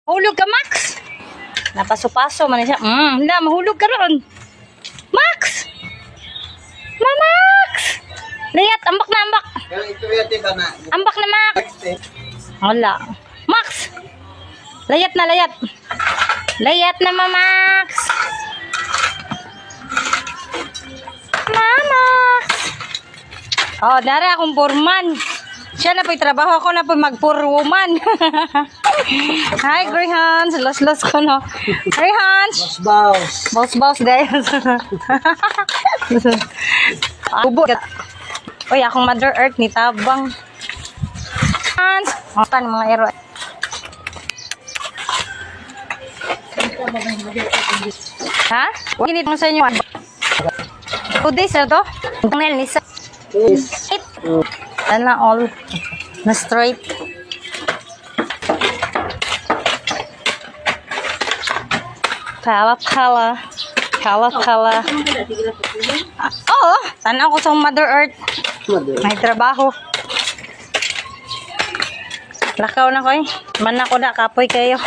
Mahulog ka, Max. Napaso-paso man siya. Hala, mahulog ka ron. Max! Max! Layat, ambak na, ambak. Ambak na, Max. Wala. Max! Layat na, layat. Layat na, Max. Max! Oh, dari akong foreman. Siya na po'y trabaho, ako na po'y mag-4woman. Hi, Greyhounds. Los ko, no? Greyhounds. Boss, guys. Bubo. Uy, akong Mother Earth ni Tabang. Hans. Ang mga ero. Ha? Ginit mo sa inyo. 2 days na to? Ang nail nisa. Na all na straight. Kala. Oo, tanaw ko sa Mother Earth. May trabaho. Lakaw na ko eh. Man ako na, kapoy kayo.